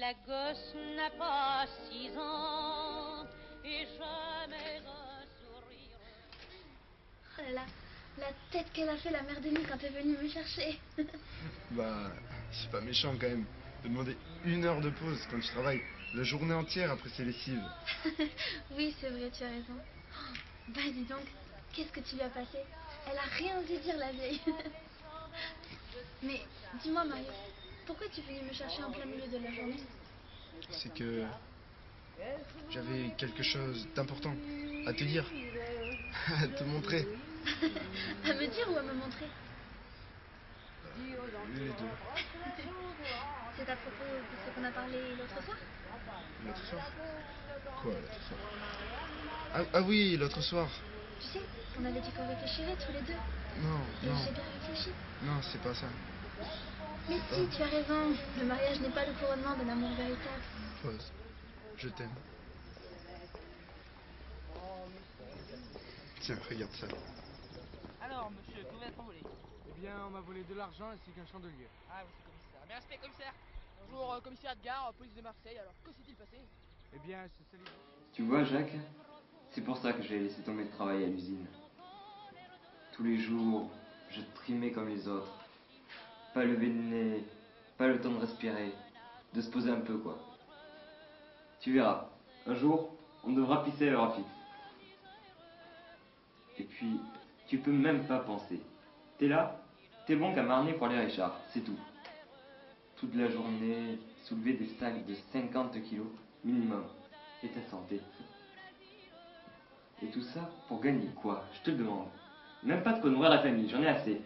la gosse n'a pas 6 ans et jamais un sourire. Oh là là, la tête qu'elle a fait la mère Denis quand t'es venue me chercher. Bah, c'est pas méchant quand même de demander 1 heure de pause quand tu travailles la journée entière après ces lessives. Oui, c'est vrai, tu as raison. Oh, bah dis donc, qu'est-ce que tu lui as passé? Elle a rien osé dire, la vieille. Mais dis-moi, Marius, pourquoi tu es venu me chercher en plein milieu de la journée? C'est que j'avais quelque chose d'important à te dire, à te montrer. À me dire ou à me montrer? Les deux. C'est à propos de ce qu'on a parlé l'autre soir? L'autre soir? Quoi, l'autre soir? Ah oui, l'autre soir. Tu sais, on avait dit qu'on réfléchirait tous les deux. Non, Et non, j'ai bien réfléchi. non, c'est pas ça. Mais si, tu as raison. Le mariage n'est pas le couronnement d'un amour véritable. Pause. Je t'aime. Tiens, regarde ça. Alors, monsieur, que vous êtes volé? Eh bien, on m'a volé de l'argent ainsi qu'un chandelier. Ah, oui, c'est commissaire. Mes respects, commissaire. Bonjour, commissaire de gare, police de Marseille. Alors, que s'est-il passé? Eh bien, c'est ça. Tu vois, Jacques, c'est pour ça que j'ai laissé tomber le travail à l'usine. Tous les jours, je trimais comme les autres. Pas lever le nez, pas le temps de respirer, de se poser un peu, quoi. Tu verras, un jour, on devra pisser à l'heure fixe. Et puis, tu peux même pas penser. T'es là, t'es bon qu'à marner pour les Richards, c'est tout. Toute la journée, soulever des sacs de 50 kilos, minimum. Et ta santé. Et tout ça pour gagner quoi? Je te le demande. Même pas de quoi nourrir la famille, j'en ai assez.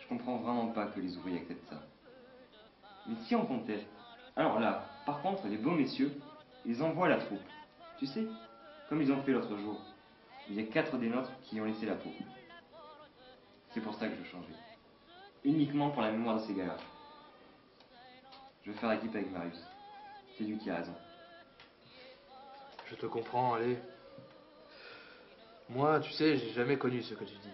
Je comprends vraiment pas que les ouvriers acceptent ça. Mais si on comptait, alors là, par contre, les beaux messieurs, ils envoient la troupe. Tu sais, comme ils ont fait l'autre jour. Il y a 4 des nôtres qui ont laissé la peau. C'est pour ça que je veux changer. Uniquement pour la mémoire de ces gars-là. Je veux faire équipe avec Marius. C'est lui qui a raison. Je te comprends, allez. Moi, tu sais, j'ai jamais connu ce que tu dis.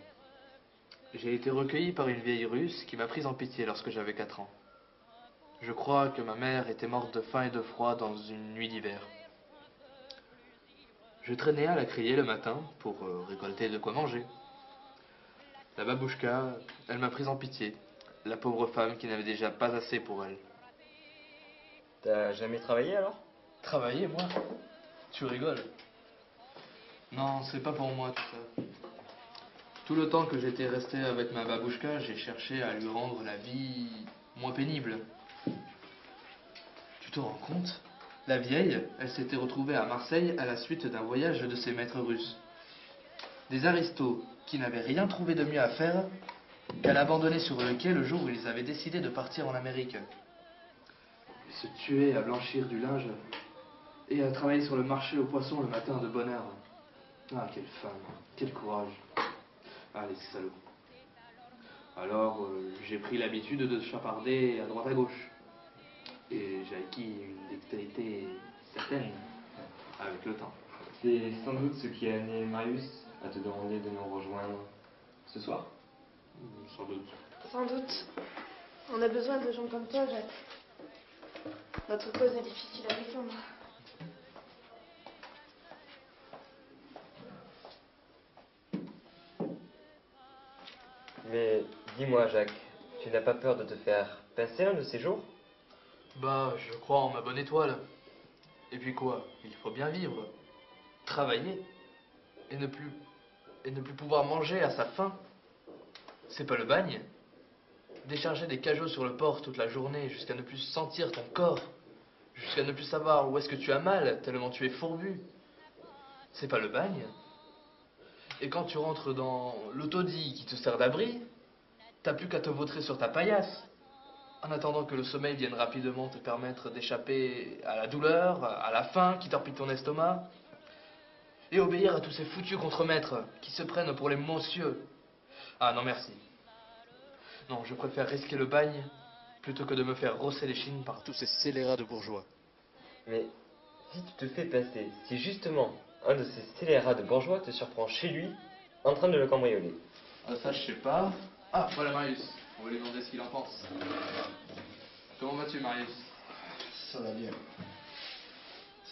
J'ai été recueilli par une vieille Russe qui m'a prise en pitié lorsque j'avais 4 ans. Je crois que ma mère était morte de faim et de froid dans une nuit d'hiver. Je traînais à la criée le matin pour récolter de quoi manger. La babouchka, elle m'a prise en pitié, la pauvre femme qui n'avait déjà pas assez pour elle. T'as jamais travaillé alors? Travailler, moi? Tu rigoles? Non, c'est pas pour moi tout ça. Tout le temps que j'étais resté avec ma babouchka, j'ai cherché à lui rendre la vie moins pénible. Tu te rends compte? La vieille, elle s'était retrouvée à Marseille à la suite d'un voyage de ses maîtres russes. Des aristos qui n'avaient rien trouvé de mieux à faire qu'à l'abandonner sur le quai le jour où ils avaient décidé de partir en Amérique. Ils se tuaient à blanchir du linge et à travailler sur le marché aux poissons le matin de bonne heure. Ah, quelle femme, quel courage. Ah, les salauds. Alors, j'ai pris l'habitude de chaparder à droite à gauche. Et j'ai acquis une dextérité certaine avec le temps. C'est sans doute ce qui a amené Marius à te demander de nous rejoindre ce soir. Sans doute. Sans doute. On a besoin de gens comme toi, Jacques. Notre cause est difficile à défendre. Mais dis-moi, Jacques, tu n'as pas peur de te faire pincer un de ces jours? Bah, je crois en ma bonne étoile. Et puis quoi? Il faut bien vivre. Travailler. Et ne plus pouvoir manger à sa faim. C'est pas le bagne. Décharger des cajots sur le port toute la journée jusqu'à ne plus sentir ton corps. Jusqu'à ne plus savoir où est-ce que tu as mal, tellement tu es fourbu. C'est pas le bagne. Et quand tu rentres dans l'autodie qui te sert d'abri, t'as plus qu'à te vautrer sur ta paillasse. En attendant que le sommeil vienne rapidement te permettre d'échapper à la douleur, à la faim qui torpille ton estomac, et obéir à tous ces foutus contremaîtres qui se prennent pour les monsieurs. Ah non merci. Non, je préfère risquer le bagne plutôt que de me faire rosser les chines par tous ces scélérats de bourgeois. Mais si tu te fais passer, si justement un de ces scélérats de bourgeois te surprend chez lui en train de le cambrioler. Ah ça je sais pas. Ah voilà Marius, on va lui demander ce qu'il en pense. Comment vas-tu Marius? Ça va bien.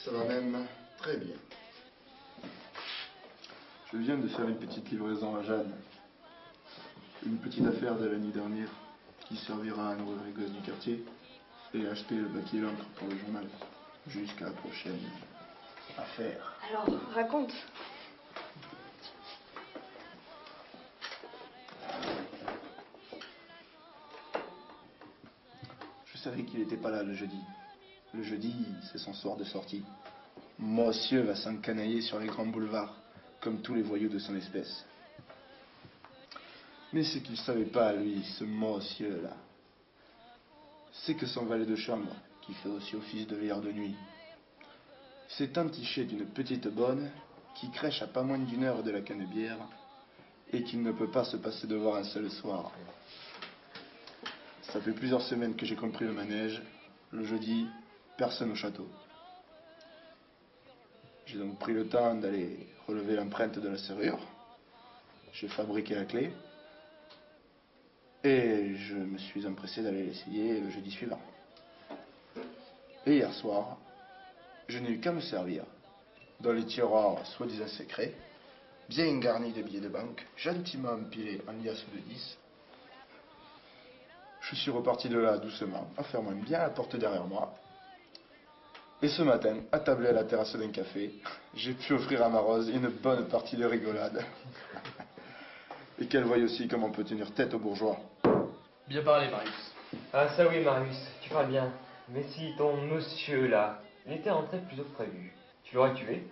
Ça va même très bien. Je viens de faire une petite livraison à Jeanne. Une petite affaire de la nuit dernière qui servira à nourrir les gosses du quartier et acheter le papier et l'encre pour le journal. Jusqu'à la prochaine affaire. Alors, raconte. Je savais qu'il n'était pas là le jeudi. Le jeudi, c'est son soir de sortie. Monsieur va s'encanailler sur les grands boulevards, comme tous les voyous de son espèce. Mais ce qu'il ne savait pas, lui, ce monsieur-là, c'est que son valet de chambre, qui fait aussi office de veilleur de nuit, s'est entiché d'une petite bonne qui crèche à pas moins d'une heure de la canebière et qu'il ne peut pas se passer de voir un seul soir. Ça fait plusieurs semaines que j'ai compris le manège. Le jeudi, personne au château. J'ai donc pris le temps d'aller relever l'empreinte de la serrure. J'ai fabriqué la clé. Et je me suis empressé d'aller l'essayer le jeudi suivant. Et hier soir, je n'ai eu qu'à me servir dans les tiroirs soi-disant secrets, bien garnis de billets de banque, gentiment empilés en liasses de 10. Je suis reparti de là doucement, en fermant bien la porte derrière moi. Et ce matin, attablé à la terrasse d'un café, j'ai pu offrir à ma Rose une bonne partie de rigolade. Et qu'elle voie aussi comment on peut tenir tête aux bourgeois. Bien parlé, Marius. Ah ça oui Marius, tu parles bien. Mais si ton monsieur là, il était rentré plus tôt que prévu, tu l'aurais tué?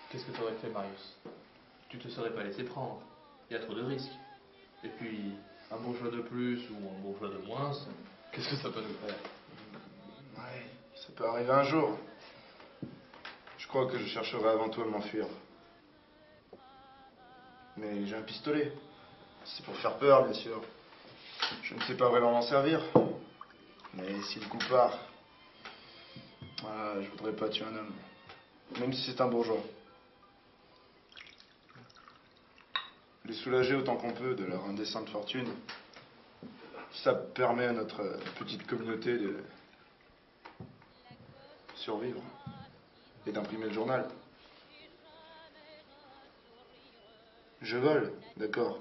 Qu'est-ce que tu aurais fait, Marius? Tu te serais pas laissé prendre. Il y a trop de risques. Et puis, un bourgeois de plus ou un bourgeois de moins, qu'est-ce que ça peut nous faire? Ouais, ça peut arriver un jour. Je crois que je chercherai avant tout à m'enfuir. Mais j'ai un pistolet. C'est pour faire peur, bien sûr. Je ne sais pas vraiment m'en servir. Mais si le coup part, je voudrais pas tuer un homme. Même si c'est un bourgeois. Les soulager autant qu'on peut de leur indécente fortune. Ça permet à notre petite communauté de survivre et d'imprimer le journal. Je vole, d'accord.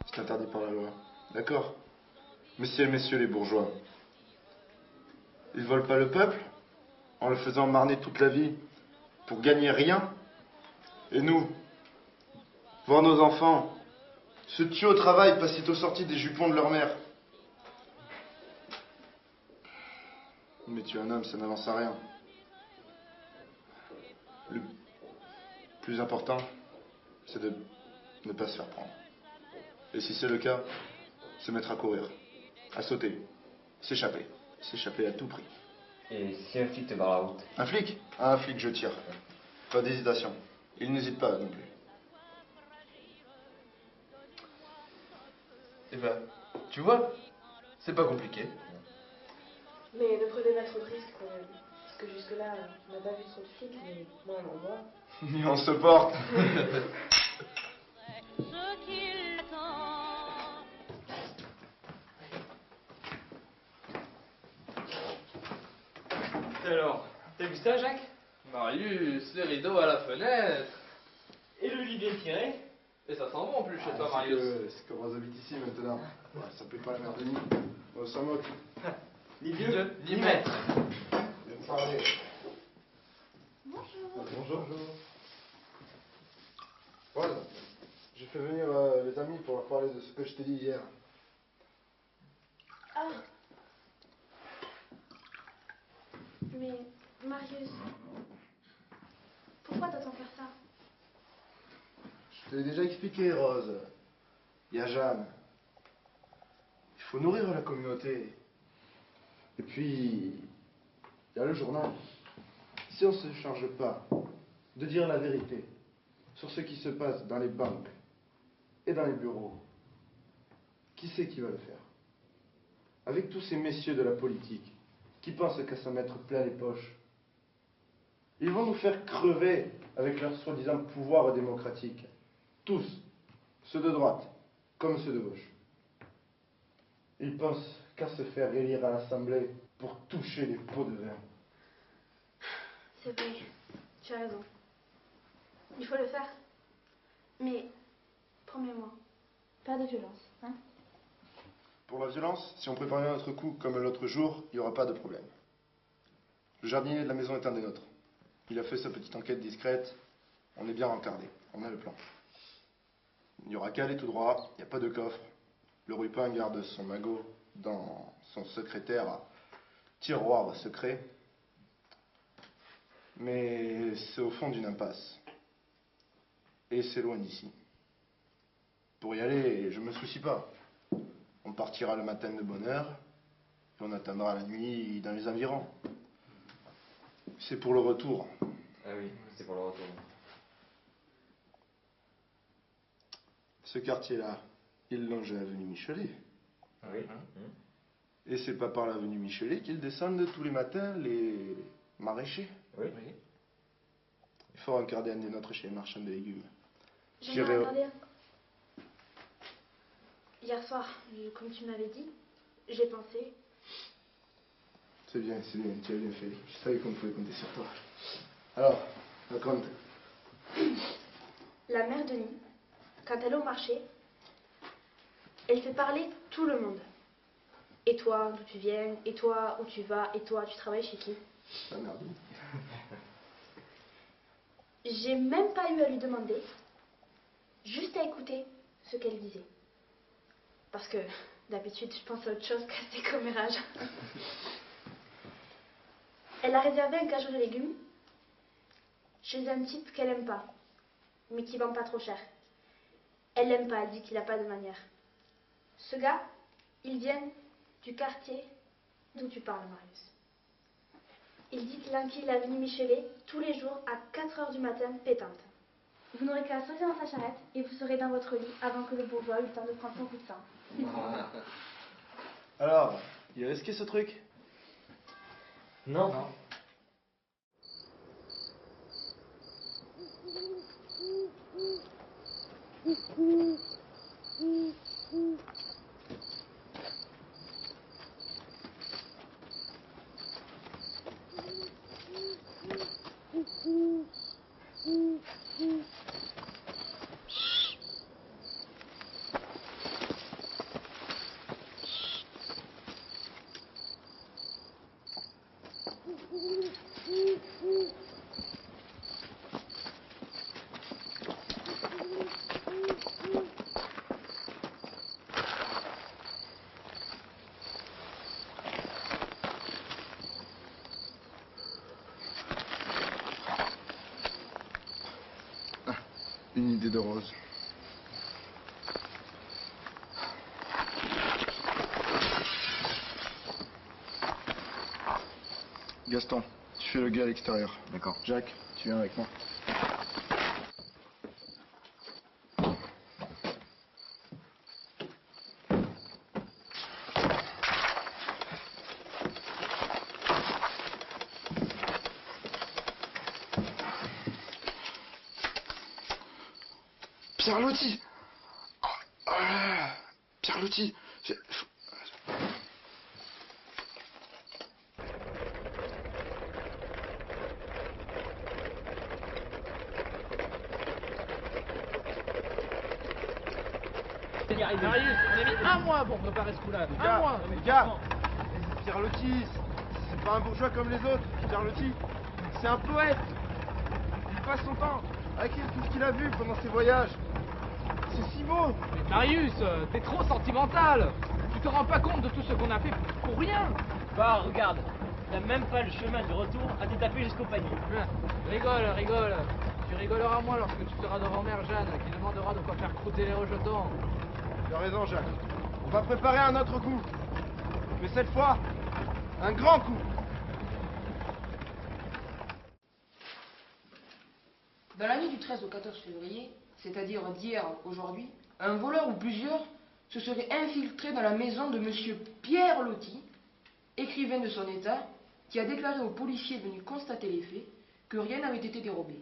C'est interdit par la loi. D'accord. Mais si messieurs les bourgeois, ils volent pas le peuple en le faisant marner toute la vie pour gagner rien. Et nous, voir nos enfants se tuer au travail parce qu'ils sont sortis des jupons de leur mère. Mais tuer un homme, ça n'avance à rien. Le plus important, c'est de ne pas se faire prendre. Et si c'est le cas, se mettre à courir, à sauter, s'échapper. S'échapper à tout prix. Et si un flic te barre la route? Un flic? Ah, un flic, je tire. Pas d'hésitation. Il n'hésite pas non plus. Eh ben, tu vois, c'est pas compliqué. Mais ne prenez pas trop de risques quand même. Parce que jusque-là, on n'a pas vu trop de flics, mais moi, on en voit. Et on se porte. Ce qu'il attend. Alors, t'as vu ça Jacques? Marius, les rideaux à la fenêtre. Et le lit bien tiré? Et ça sent bon en plus chez toi, Marius. C'est que Rose habite ici maintenant. Ouais, ça plaît pas la mère de Denis. On s'en moque. Ni vieux, Ni maître. Bien parlé. Bonjour. Bonjour. Rose, j'ai fait venir les amis pour leur parler de ce que je t'ai dit hier. Ah. Mais, Marius, pourquoi t'entends faire ça? Je te l'ai déjà expliqué, Rose. Il y a Jeanne. Il faut nourrir la communauté. Et puis, il y a le journal. Si on ne se charge pas de dire la vérité sur ce qui se passe dans les banques et dans les bureaux, qui c'est qui va le faire? Avec tous ces messieurs de la politique qui pensent qu'à s'en mettre plein les poches, ils vont nous faire crever avec leur soi-disant pouvoir démocratique. Tous, ceux de droite comme ceux de gauche. Ils pensent qu'à se faire élire à l'Assemblée pour toucher les pots de vin. C'est vrai, tu as raison. Il faut le faire. Mais, promets-moi, pas de violence, hein? Pour la violence, si on prépare bien notre coup comme l'autre jour, il n'y aura pas de problème. Le jardinier de la maison est un des nôtres. Il a fait sa petite enquête discrète. On est bien encardé. On a le plan. Il n'y aura qu'à aller tout droit. Il n'y a pas de coffre. Le Rupin garde son magot dans son secrétaire à tiroir secret. Mais c'est au fond d'une impasse. Et c'est loin d'ici. Pour y aller, je me soucie pas. On partira le matin de bonne heure. Et on atteindra la nuit dans les environs. C'est pour le retour. Ah oui, c'est pour le retour. Ce quartier-là, il longe l'avenue Michelet. Ah oui. Et c'est pas par l'avenue Michelet qu'ils descendent tous les matins les maraîchers. Oui. Il faut regarder un des nôtres chez les marchands de légumes. J'aimerais regarder. Hier soir, comme tu m'avais dit, j'ai pensé. C'est bien, tu as bien fait. Je savais qu'on pouvait compter sur toi. Alors, raconte. La mère Denis, quand elle est au marché, elle fait parler tout le monde. Et toi, d'où tu viens? Et toi, où tu vas? Et toi, tu travailles chez qui? La merde. J'ai même pas eu à lui demander, juste à écouter ce qu'elle disait. Parce que d'habitude, je pense à autre chose qu'à ses commérages. Elle a réservé un cachot de légumes chez un type qu'elle aime pas, mais qui vend pas trop cher. Elle l'aime pas, elle dit qu'il a pas de manière. Ce gars, il vient du quartier d'où tu parles, Marius. Il dit qu'il enquille l'avenue Michelet tous les jours à 4 h du matin, pétante. Vous n'aurez qu'à sortir dans sa charrette et vous serez dans votre lit avant que le bourgeois ait eu le temps de prendre son coup de sang. Alors, il est risqué ce truc? Non. Une idée de Rose. Gaston, tu fais le gars à l'extérieur. D'accord. Jacques, tu viens avec moi. Pierre Loti. Pierre Loti. Marius, on a mis un mois pour préparer ce coup-là. Un mois. Les gars, Pierre Loti, c'est pas un bourgeois comme les autres. Pierre Loti, c'est un poète. Il passe son temps à écrire tout ce qu'il a vu pendant ses voyages. C'est si beau. Mais Marius, t'es trop sentimental. Tu te rends pas compte de tout ce qu'on a fait pour rien. Bah regarde, t'as même pas le chemin du retour à te taper jusqu'au panier. Rigole. Tu rigoleras moins lorsque tu seras devant Mère Jeanne qui demandera de quoi faire croûter les rejetons. Tu as raison, Jacques. On va préparer un autre coup. Mais cette fois, un grand coup. Dans la nuit du 13 au 14 février, c'est-à-dire d'hier à aujourd'hui, un voleur ou plusieurs se seraient infiltrés dans la maison de monsieur Pierre Loti, écrivain de son état, qui a déclaré aux policiers venus constater les faits que rien n'avait été dérobé.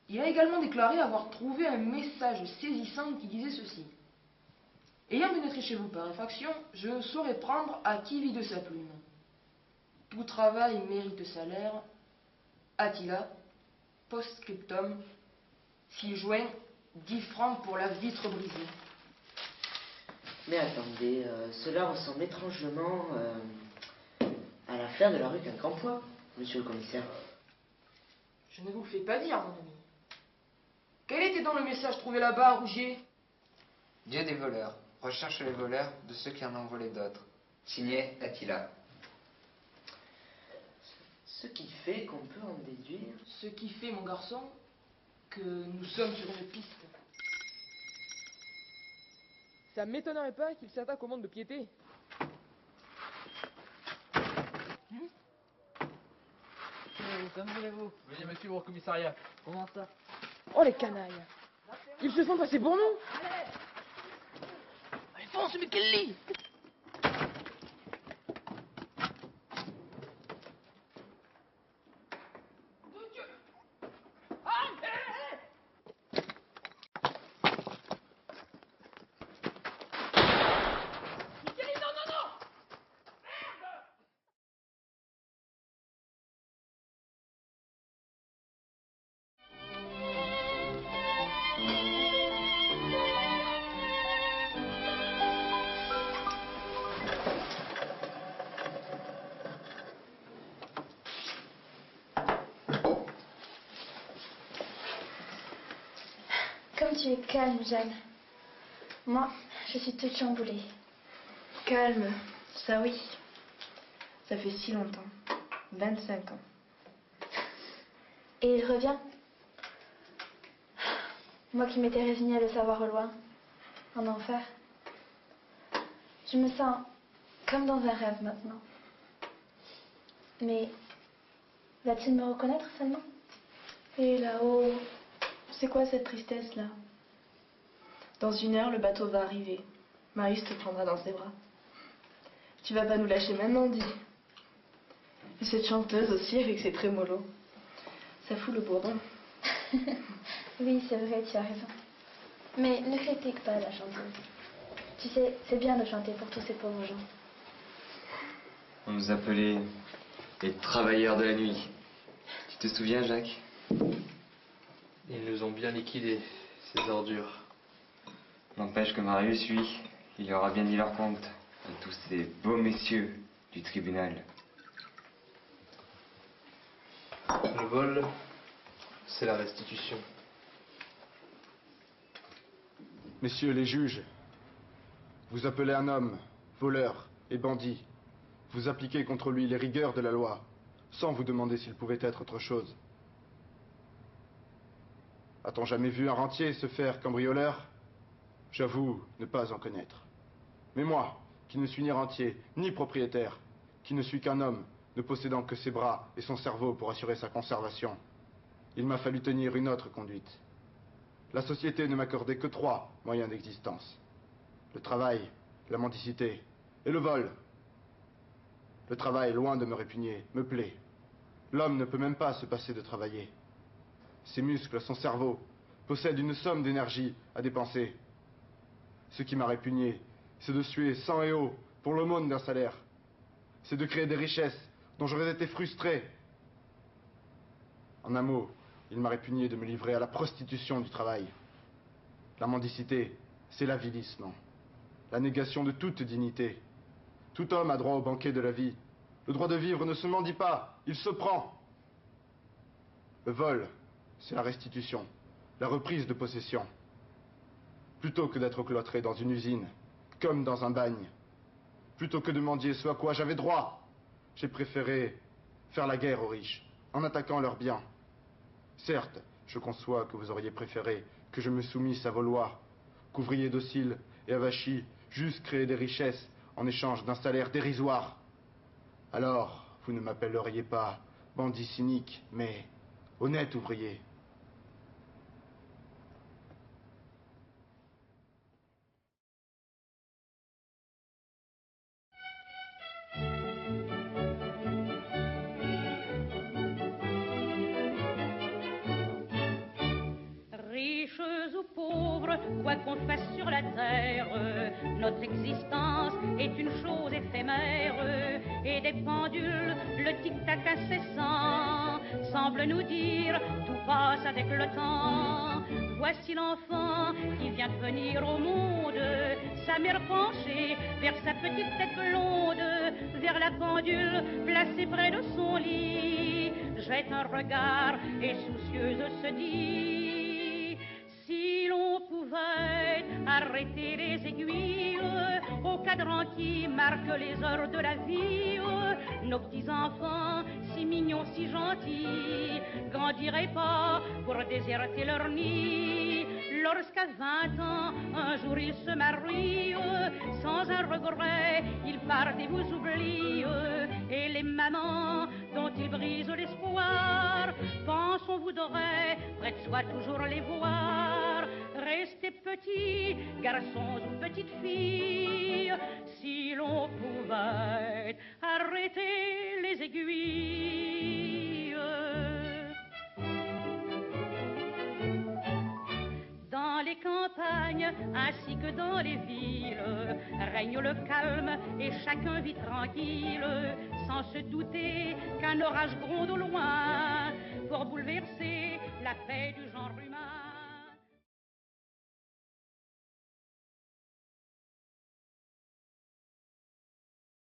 Il a également déclaré avoir trouvé un message saisissant qui disait ceci. Ayant pénétré chez vous par infraction, je saurais prendre à qui vit de sa plume. Tout travail mérite salaire. Attila, post-scriptum, 6 juin, 10 francs pour la vitre brisée. Mais attendez, cela ressemble étrangement à l'affaire de la rue Quincampoix, monsieur le commissaire. Je ne vous le fais pas dire, mon ami. Quel était donc le message trouvé là-bas à Rougier? Dieu des voleurs, recherche les voleurs de ceux qui en ont volé d'autres. Signé Attila. Ce qui fait qu'on peut en déduire... Ce qui fait, mon garçon, que nous sommes sur une piste. Ça m'étonnerait pas qu'il s'attaque au monde de piété. Comment voulez-vous? Veuillez me suivre au commissariat. Comment ça? Oh les canailles. Ils se font passer pour nous. Allez, fonce, Micheli! Comme tu es calme, Jeanne. Moi, je suis toute chamboulée. Calme, ça oui. Ça fait si longtemps. 25 ans. Et il revient. Moi qui m'étais résignée à le savoir au loin, en enfer. Je me sens comme dans un rêve maintenant. Mais va-t-il me reconnaître seulement? Et là-haut, c'est quoi cette tristesse-là? Dans 1 heure, le bateau va arriver. Marius te prendra dans ses bras. Tu vas pas nous lâcher maintenant, dis. Et cette chanteuse aussi, avec ses trémolos. Ça fout le bourdon. Oui, c'est vrai, tu as raison. Mais ne critique pas la chanteuse. Tu sais, c'est bien de chanter pour tous ces pauvres gens. On nous appelait les travailleurs de la nuit. Tu te souviens, Jacques? Ils nous ont bien liquidés, ces ordures. N'empêche que Marius, lui, il aura bien dit leur compte à tous ces beaux messieurs du tribunal. Le vol, c'est la restitution. Messieurs les juges, vous appelez un homme, voleur et bandit. Vous appliquez contre lui les rigueurs de la loi, sans vous demander s'il pouvait être autre chose. A-t-on jamais vu un rentier se faire cambrioleur? J'avoue ne pas en connaître. Mais moi, qui ne suis ni rentier, ni propriétaire, qui ne suis qu'un homme, ne possédant que ses bras et son cerveau pour assurer sa conservation, il m'a fallu tenir une autre conduite. La société ne m'accordait que 3 moyens d'existence. Le travail, la mendicité et le vol. Le travail, loin de me répugner, me plaît. L'homme ne peut même pas se passer de travailler. Ses muscles, son cerveau, possèdent une somme d'énergie à dépenser. Ce qui m'a répugné, c'est de suer sang et eau pour l'aumône d'un salaire. C'est de créer des richesses dont j'aurais été frustré. En un mot, il m'a répugné de me livrer à la prostitution du travail. La mendicité, c'est l'avilissement, la négation de toute dignité. Tout homme a droit au banquet de la vie. Le droit de vivre ne se mendie pas, il se prend. Le vol, c'est la restitution, la reprise de possession. Plutôt que d'être cloîtré dans une usine, comme dans un bagne, plutôt que de mendier ce à quoi j'avais droit, j'ai préféré faire la guerre aux riches, en attaquant leurs biens. Certes, je conçois que vous auriez préféré que je me soumisse à vos lois, qu'ouvrier docile et avachi, juste créer des richesses en échange d'un salaire dérisoire. Alors, vous ne m'appelleriez pas bandit cynique, mais honnête ouvrier. Riches ou pauvres, quoi qu'on fasse sur la terre, notre existence est une chose éphémère, et des pendules, le tic-tac incessant, semble nous dire tout passe avec le temps. Voici l'enfant qui vient de venir au monde, sa mère penchée vers sa petite tête blonde, vers la pendule placée près de son lit, jette un regard et soucieuse se dit: si l'on pouvait arrêter les aiguilles au cadran qui marque les heures de la vie, nos petits-enfants, si mignons, si gentils, grandiraient pas pour déserter leur nid. Lorsqu'à 20 ans, un jour ils se marient, sans un regret, ils partent et vous oublient. Et les mamans dont ils brisent l'espoir, pensent on voudrait près de soi toujours les voir. Restez petits, garçons ou petites filles, si l'on pouvait arrêter les aiguilles. Dans les campagnes ainsi que dans les villes règne le calme et chacun vit tranquille, sans se douter qu'un orage gronde au loin pour bouleverser la paix du genre humain.